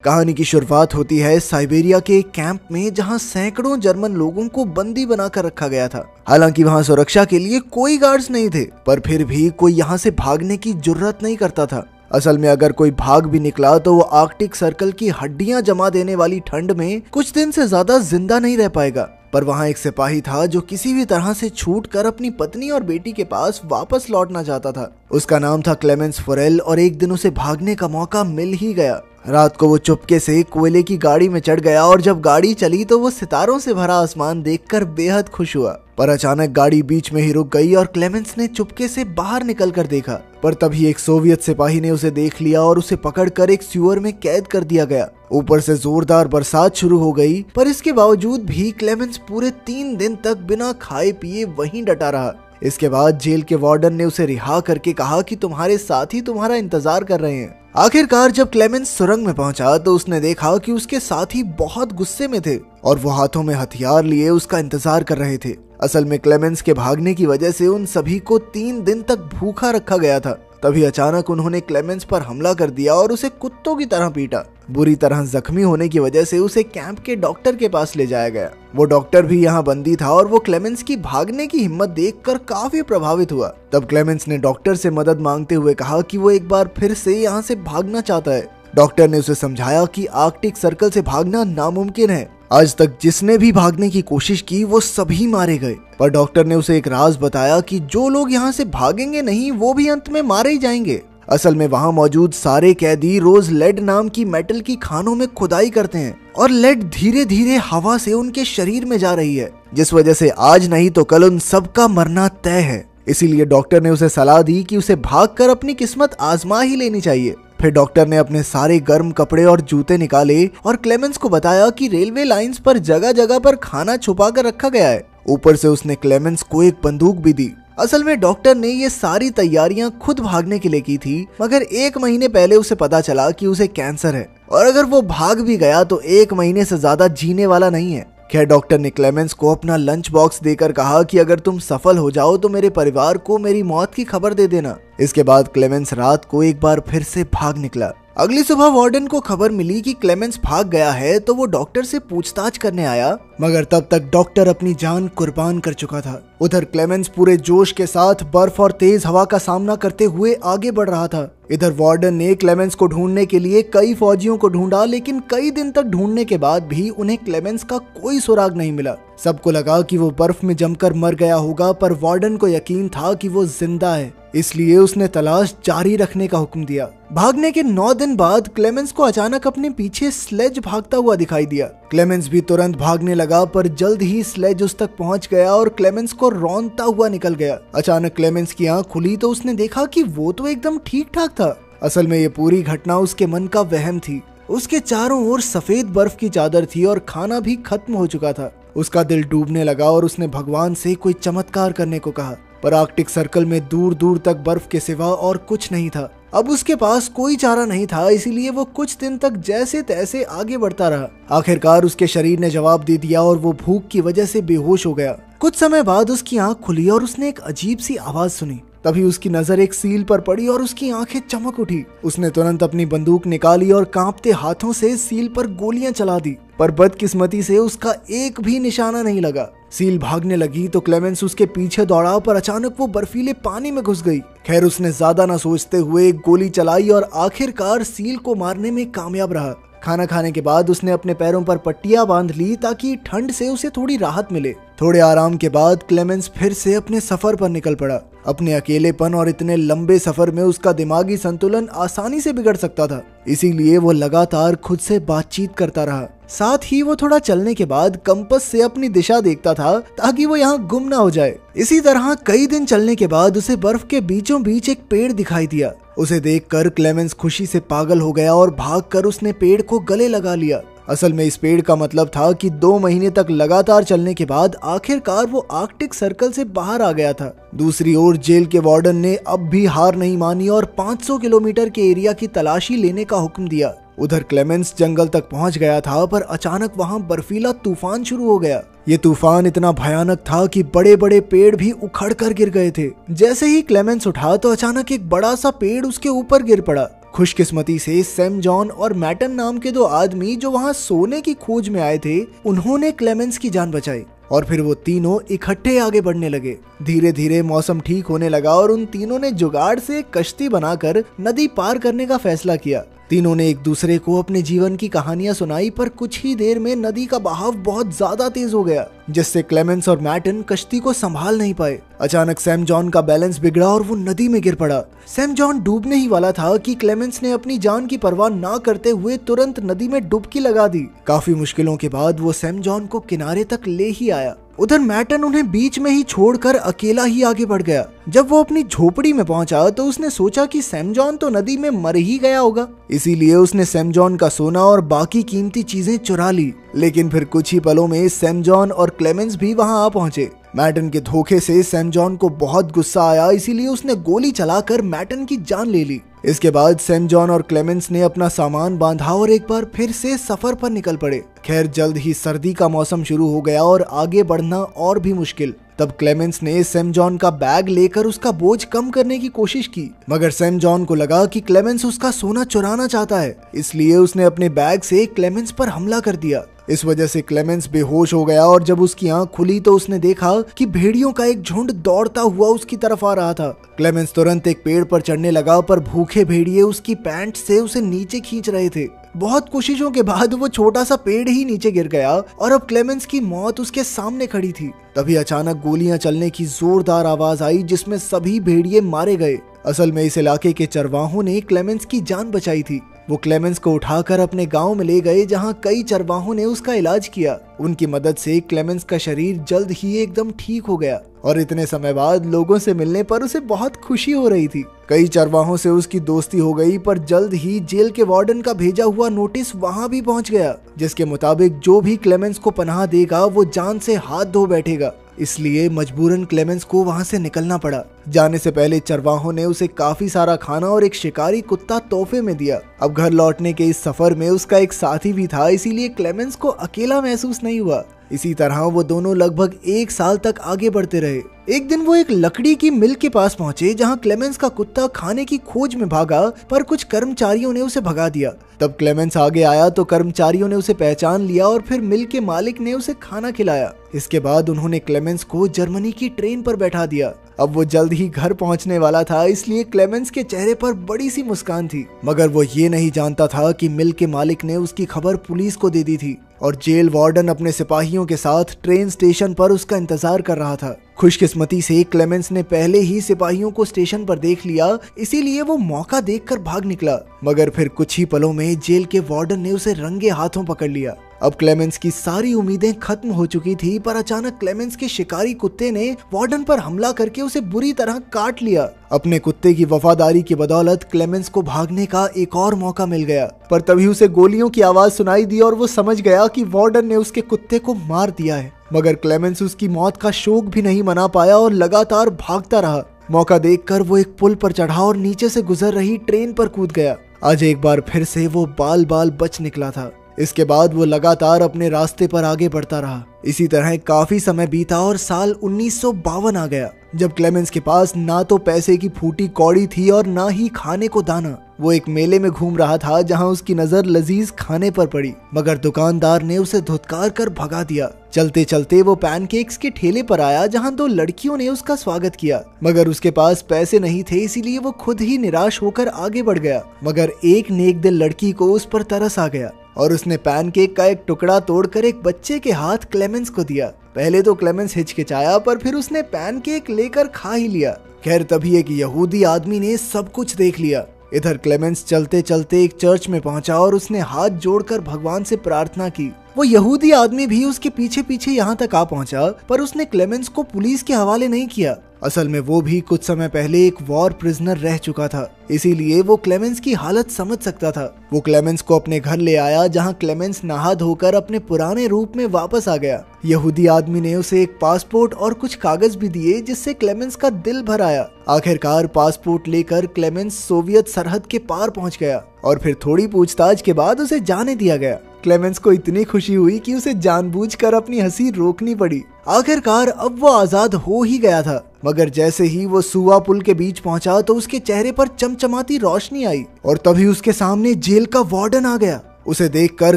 कहानी की शुरुआत होती है साइबेरिया के एक कैंप में, जहां सैकड़ों जर्मन लोगों को बंदी बनाकर रखा गया था। हालांकि वहां सुरक्षा के लिए कोई गार्ड्स नहीं थे, पर फिर भी कोई यहां से भागने की जुर्रत नहीं करता था। असल में अगर कोई भाग भी निकला तो वो आर्कटिक सर्कल की हड्डियां जमा देने वाली ठंड में कुछ दिन से ज्यादा जिंदा नहीं रह पाएगा। पर वहाँ एक सिपाही था जो किसी भी तरह से छूटकर अपनी पत्नी और बेटी के पास वापस लौटना चाहता था। उसका नाम था क्लेमेंस फोरेल और एक दिन उसे भागने का मौका मिल ही गया। रात को वो चुपके से कोयले की गाड़ी में चढ़ गया और जब गाड़ी चली तो वो सितारों से भरा आसमान देखकर बेहद खुश हुआ। पर अचानक गाड़ी बीच में ही रुक गई और क्लेमेंस ने चुपके से बाहर निकलकर देखा, पर तभी एक सोवियत सिपाही ने उसे देख लिया और उसे पकड़कर एक सीवर में कैद कर दिया गया। ऊपर से जोरदार बरसात शुरू हो गई, पर इसके बावजूद भी क्लेमेंस पूरे 3 दिन तक बिना खाए पिए वहीं डटा रहा। इसके बाद जेल के वार्डन ने उसे रिहा करके कहा कि तुम्हारे साथी तुम्हारा इंतजार कर रहे हैं। आखिरकार जब क्लेमेंस सुरंग में पहुंचा तो उसने देखा कि उसके साथी बहुत गुस्से में थे और वो हाथों में हथियार लिए उसका इंतजार कर रहे थे। असल में क्लेमेंस के भागने की वजह से उन सभी को 3 दिन तक भूखा रखा गया था। तभी अचानक उन्होंने क्लेमेंस पर हमला कर दिया और उसे कुत्तों की तरह पीटा। बुरी तरह जख्मी होने की वजह से उसे कैंप के डॉक्टर के पास ले जाया गया। वो डॉक्टर भी यहाँ बंदी था और वो क्लेमेंस की भागने की हिम्मत देखकर काफी प्रभावित हुआ। तब क्लेमेंस ने डॉक्टर से मदद मांगते हुए कहा कि वो एक बार फिर से यहाँ से भागना चाहता है। डॉक्टर ने उसे समझाया कि आर्कटिक सर्कल से भागना नामुमकिन है। आज तक जिसने भी भागने की कोशिश की वो सभी मारे गए। पर डॉक्टर ने उसे एक राज बताया कि जो लोग यहाँ से भागेंगे नहीं वो भी अंत में मारे ही जाएंगे। असल में वहाँ मौजूद सारे कैदी रोज लेड नाम की मेटल की खानों में खुदाई करते हैं और लेड धीरे धीरे हवा से उनके शरीर में जा रही है, जिस वजह से आज नहीं तो कल उन सबका मरना तय है। इसीलिए डॉक्टर ने उसे सलाह दी कि उसे भागकर अपनी किस्मत आजमा ही लेनी चाहिए। फिर डॉक्टर ने अपने सारे गर्म कपड़े और जूते निकाले और क्लेमेंस को बताया कि रेलवे लाइंस पर जगह जगह पर खाना छुपा कर रखा गया है। ऊपर से उसने क्लेमेंस को एक बंदूक भी दी। असल में डॉक्टर ने ये सारी तैयारियां खुद भागने के लिए की थी, मगर 1 महीने पहले उसे पता चला कि उसे कैंसर है और अगर वो भाग भी गया तो 1 महीने से ज्यादा जीने वाला नहीं है। खैर डॉक्टर ने क्लेमेंस को अपना लंच बॉक्स देकर कहा कि अगर तुम सफल हो जाओ तो मेरे परिवार को मेरी मौत की खबर दे देना। इसके बाद क्लेमेंस रात को एक बार फिर से भाग निकला। अगली सुबह वार्डन को खबर मिली कि क्लेमेंस भाग गया है तो वो डॉक्टर से पूछताछ करने आया, मगर तब तक डॉक्टर अपनी जान कुर्बान कर चुका था। उधर क्लेमेंस पूरे जोश के साथ बर्फ और तेज हवा का सामना करते हुए आगे बढ़ रहा था। इधर वार्डन ने क्लेमेंस को ढूंढने के लिए कई फौजियों को ढूंढा, लेकिन कई दिन तक ढूंढने के बाद भी उन्हें क्लेमेंस का कोई सुराग नहीं मिला। सबको लगा कि वो बर्फ में जमकर मर गया होगा, पर वार्डन को यकीन था कि वो जिंदा है, इसलिए उसने तलाश जारी रखने का हुक्म दिया। भागने के 9 दिन बाद क्लेमेंस को अचानक अपने पीछे स्लेज भागता हुआ दिखाई दिया। क्लेमेंस भी तुरंत भागने लगा, पर जल्द ही स्लेज उस तक पहुंच गया और क्लेमेंस को रौंदता हुआ निकल गया। अचानक क्लेमेंस की आंख खुली तो उसने देखा कि वो तो एकदम ठीक ठाक था। असल में ये पूरी घटना उसके मन का वहम थी। उसके चारों ओर सफेद बर्फ की चादर थी और खाना भी खत्म हो चुका था। उसका दिल डूबने लगा और उसने भगवान से कोई चमत्कार करने को कहा, पर आर्कटिक सर्कल में दूर दूर तक बर्फ के सिवा और कुछ नहीं था। अब उसके पास कोई चारा नहीं था, इसीलिए वो कुछ दिन तक जैसे तैसे आगे बढ़ता रहा। आखिरकार उसके शरीर ने जवाब दे दिया और वो भूख की वजह से बेहोश हो गया। कुछ समय बाद उसकी आंख खुली और उसने एक अजीब सी आवाज सुनी। तभी उसकी नजर एक सील पर पड़ी और उसकी आंखें चमक उठी। उसने तुरंत अपनी बंदूक निकाली और कांपते हाथों से सील पर गोलियां चला दी, पर बदकिस्मती से उसका एक भी निशाना नहीं लगा। सील भागने लगी तो क्लेमेंस उसके पीछे दौड़ा, पर अचानक वो बर्फीले पानी में घुस गई। खैर उसने ज्यादा न सोचते हुए एक गोली चलाई और आखिरकार सील को मारने में कामयाब रहा। खाना खाने के बाद उसने अपने पैरों पर पट्टियां बांध ली ताकि ठंड से उसे थोड़ी राहत मिले। थोड़े आराम के बाद क्लेमेंस फिर से अपने सफर पर निकल पड़ा। अपने अकेलेपन और इतने लंबे सफर में उसका दिमागी संतुलन आसानी से बिगड़ सकता था, इसीलिए वो लगातार खुद से बातचीत करता रहा। साथ ही वो थोड़ा चलने के बाद कंपास से अपनी दिशा देखता था ताकि वो यहाँ गुम ना हो जाए। इसी तरह कई दिन चलने के बाद उसे बर्फ के बीचों बीच एक पेड़ दिखाई दिया। उसे देखकर क्लेमेंस खुशी से पागल हो गया और भागकर उसने पेड़ को गले लगा लिया। असल में इस पेड़ का मतलब था कि 2 महीने तक लगातार चलने के बाद आखिरकार वो आर्कटिक सर्कल से बाहर आ गया था। दूसरी ओर जेल के वार्डन ने अब भी हार नहीं मानी और 500 किलोमीटर के एरिया की तलाशी लेने का हुक्म दिया। उधर क्लेमेंस जंगल तक पहुंच गया था, पर अचानक वहां बर्फीला तूफान शुरू हो गया। ये तूफान इतना भयानक था कि बड़े बड़े पेड़ भी उखड़ कर गिर गए थे। जैसे ही क्लेमेंस उठा तो अचानक एक बड़ा सा पेड़ उसके ऊपर गिर पड़ा। खुशकिस्मती से सैम जॉन और मैटन नाम के दो आदमी जो वहाँ सोने की खोज में आए थे, उन्होंने क्लेमेंस की जान बचाई और फिर वो तीनों इकट्ठे आगे बढ़ने लगे। धीरे धीरे मौसम ठीक होने लगा और उन तीनों ने जुगाड़ से एक कश्ती बनाकर नदी पार करने का फैसला किया। तीनों ने एक दूसरे को अपने जीवन की कहानियां सुनाई, पर कुछ ही देर में नदी का बहाव बहुत ज्यादा तेज हो गया, जिससे क्लेमेंस और मैटन कश्ती को संभाल नहीं पाए। अचानक सैम जॉन का बैलेंस बिगड़ा और वो नदी में गिर पड़ा। सैम जॉन डूबने ही वाला था कि क्लेमेंस ने अपनी जान की परवाह ना करते हुए तुरंत नदी में डुबकी लगा दी। काफी मुश्किलों के बाद वो सैम जॉन को किनारे तक ले ही आया। उधर मैटन उन्हें बीच में ही छोड़कर अकेला ही आगे बढ़ गया। जब वो अपनी झोपड़ी में पहुंचा तो उसने सोचा कि सैम जॉन तो नदी में मर ही गया होगा, इसीलिए उसने सैम जॉन का सोना और बाकी कीमती चीजें चुरा ली। लेकिन फिर कुछ ही पलों में सैम जॉन और क्लेमेंस भी वहां आ पहुंचे। मैटन के धोखे से सैम जॉन को बहुत गुस्सा आया, इसीलिए उसने गोली चलाकर मैटन की जान ले ली। इसके बाद सैम जॉन और क्लेमेंस ने अपना सामान बांधा और एक बार फिर से सफर पर निकल पड़े। खैर जल्द ही सर्दी का मौसम शुरू हो गया और आगे बढ़ना और भी मुश्किल। तब क्लेमेंस ने सैम जॉन का बैग लेकर उसका बोझ कम करने की कोशिश की, मगर सैम जॉन को लगा कि क्लेमेंस उसका सोना चुराना चाहता है, इसलिए उसने अपने बैग से क्लेमेंस पर हमला कर दिया। इस वजह से क्लेमेंस बेहोश हो गया और जब उसकी आंख खुली तो उसने देखा कि भेड़ियों का एक झुंड दौड़ता हुआ उसकी तरफ आ रहा था। क्लेमेंस तुरंत एक पेड़ पर चढ़ने लगा, पर भूखे भेड़िए उसकी पैंट से उसे नीचे खींच रहे थे। बहुत कोशिशों के बाद वो छोटा सा पेड़ ही नीचे गिर गया और अब क्लेमेंस की मौत उसके सामने खड़ी थी। तभी अचानक गोलियां चलने की जोरदार आवाज आई, जिसमें सभी भेड़िए मारे गए। असल में इस इलाके के चरवाहों ने क्लेमेंस की जान बचाई थी। वो क्लेमेंस को उठाकर अपने गांव में ले गए, जहां कई चरवाहों ने उसका इलाज किया। उनकी मदद से क्लेमेंस का शरीर जल्द ही एकदम ठीक हो गया और इतने समय बाद लोगों से मिलने पर उसे बहुत खुशी हो रही थी। कई चरवाहों से उसकी दोस्ती हो गई, पर जल्द ही जेल के वार्डन का भेजा हुआ नोटिस वहां भी पहुंच गया, जिसके मुताबिक जो भी क्लेमेंस को पनाह देगा वो जान से हाथ धो बैठेगा। इसलिए मजबूरन क्लेमेंस को वहां से निकलना पड़ा। जाने से पहले चरवाहों ने उसे काफी सारा खाना और एक शिकारी कुत्ता तोहफे में दिया। अब घर लौटने के इस सफर में उसका एक साथी भी था, इसीलिए क्लेमेंस को अकेला महसूस नहीं हुआ। इसी तरह वो दोनों लगभग 1 साल तक आगे बढ़ते रहे। एक दिन वो एक लकड़ी की मिल के पास पहुंचे, जहां क्लेमेंस का कुत्ता खाने की खोज में भागा, पर कुछ कर्मचारियों ने उसे भगा दिया। तब क्लेमेंस आगे आया तो कर्मचारियों ने उसे पहचान लिया और फिर मिल के मालिक ने उसे खाना खिलाया। इसके बाद उन्होंने क्लेमेंस को जर्मनी की ट्रेन पर बैठा दिया। अब वो जल्द ही घर पहुंचने वाला था, इसलिए क्लेमेंस के चेहरे पर बड़ी सी मुस्कान थी, मगर वो ये नहीं जानता था कि मिल के मालिक ने उसकी खबर पुलिस को दे दी थी और जेल वार्डन अपने सिपाहियों के साथ ट्रेन स्टेशन पर उसका इंतजार कर रहा था। खुशकिस्मती से क्लेमेंस ने पहले ही सिपाहियों को स्टेशन पर देख लिया, इसीलिए वो मौका देखकर भाग निकला, मगर फिर कुछ ही पलों में जेल के वार्डन ने उसे रंगे हाथों पकड़ लिया। अब क्लेमेंस की सारी उम्मीदें खत्म हो चुकी थी, पर अचानक क्लेमेंस के शिकारी कुत्ते ने वार्डन पर हमला करके उसे बुरी तरह काट लिया। अपने कुत्ते की वफादारी की बदौलत क्लेमेंस को भागने का एक और मौका मिल गया, पर तभी उसे गोलियों की आवाज सुनाई दी और वो समझ गया कि वार्डन ने उसके कुत्ते को मार दिया है। मगर क्लेमेंस उसकी मौत का शोक भी नहीं मना पाया और लगातार भागता रहा। मौका देखकर वो एक पुल पर चढ़ा और नीचे से गुजर रही ट्रेन पर कूद गया। आज एक बार फिर से वो बाल बाल बच निकला था। इसके बाद वो लगातार अपने रास्ते पर आगे बढ़ता रहा। इसी तरह काफी समय बीता और साल 1952 आ गया, जब क्लेमेंस के पास ना तो पैसे की फूटी कौड़ी थी और ना ही खाने को दाना। वो एक मेले में घूम रहा था, जहां उसकी नजर लजीज खाने पर पड़ी, मगर दुकानदार ने उसे धुतकार कर भगा दिया। चलते चलते वो पैनकेक्स के ठेले पर आया, जहां 2 लड़कियों ने उसका स्वागत किया, मगर उसके पास पैसे नहीं थे, इसीलिए वो खुद ही निराश होकर आगे बढ़ गया। मगर एक नेक दिल लड़की को उस पर तरस आ गया और उसने पैनकेक का एक टुकड़ा तोड़कर एक बच्चे के हाथ क्लेमेंस को दिया। पहले तो क्लेमेंस हिचकिचाया, पर फिर उसने पैनकेक लेकर खा ही लिया। खैर तभी एक यहूदी आदमी ने सब कुछ देख लिया। इधर क्लेमेंस चलते चलते एक चर्च में पहुंचा और उसने हाथ जोड़कर भगवान से प्रार्थना की। वो यहूदी आदमी भी उसके पीछे पीछे यहाँ तक आ पहुंचा, पर उसने क्लेमेंस को पुलिस के हवाले नहीं किया। असल में वो भी कुछ समय पहले एक वॉर प्रिजनर रह चुका था, इसीलिए वो क्लेमेंस की हालत समझ सकता था। वो क्लेमेंस को अपने घर ले आया, जहां क्लेमेंस नहा धोकर अपने पुराने रूप में वापस आ गया। यहूदी आदमी ने उसे एक पासपोर्ट और कुछ कागज भी दिए, जिससे क्लेमेंस का दिल भर आया। आखिरकार पासपोर्ट लेकर क्लेमेंस सोवियत सरहद के पार पहुंच गया और फिर थोड़ी पूछताछ के बाद उसे जाने दिया गया। क्लेमेंस को इतनी खुशी हुई कि उसे जानबूझकर अपनी हंसी रोकनी पड़ी। आखिरकार अब वो आजाद हो ही गया था, मगर जैसे ही वो सुआ पुल के बीच पहुंचा तो उसके चेहरे पर चमचमाती रोशनी आई और तभी उसके सामने जेल का वार्डन आ गया। उसे देखकर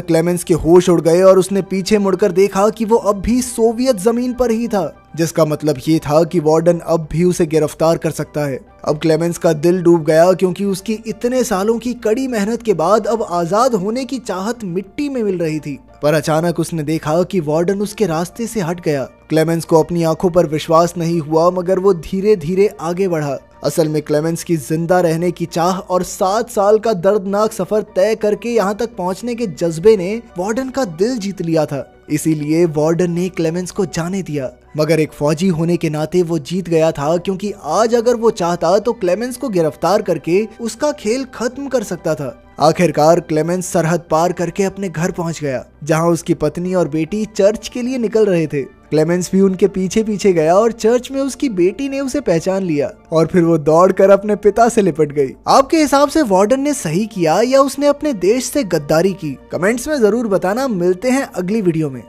क्लेमेंस के होश उड़ गए और उसने पीछे मुड़कर देखा कि वो अब भी सोवियत जमीन पर ही था, जिसका मतलब ये था कि वार्डन अब भी उसे गिरफ्तार कर सकता है। अब क्लेमेंस का दिल डूब गया क्योंकि उसकी इतने सालों की कड़ी मेहनत के बाद अब आजाद होने की चाहत मिट्टी में मिल रही थी। पर अचानक उसने देखा कि वार्डन उसके रास्ते से हट गया। क्लेमेंस को अपनी आंखों पर विश्वास नहीं हुआ, मगर वो धीरे धीरे आगे बढ़ा। असल में क्लेमेंस की जिंदा रहने की चाह और 7 साल का दर्दनाक सफर तय करके यहाँ तक पहुँचने के जज्बे ने वार्डन का दिल जीत लिया था। इसीलिए वार्डन ने क्लेमेंस को जाने दिया, मगर एक फौजी होने के नाते वो जीत गया था, क्योंकि आज अगर वो चाहता तो क्लेमेंस को गिरफ्तार करके उसका खेल खत्म कर सकता था। आखिरकार क्लेमेंस सरहद पार करके अपने घर पहुंच गया, जहां उसकी पत्नी और बेटी चर्च के लिए निकल रहे थे। क्लेमेंस भी उनके पीछे पीछे गया और चर्च में उसकी बेटी ने उसे पहचान लिया और फिर वो दौड़कर अपने पिता से लिपट गई। आपके हिसाब से वार्डन ने सही किया या उसने अपने देश से गद्दारी की? कमेंट्स में जरूर बताना। मिलते हैं अगली वीडियो में।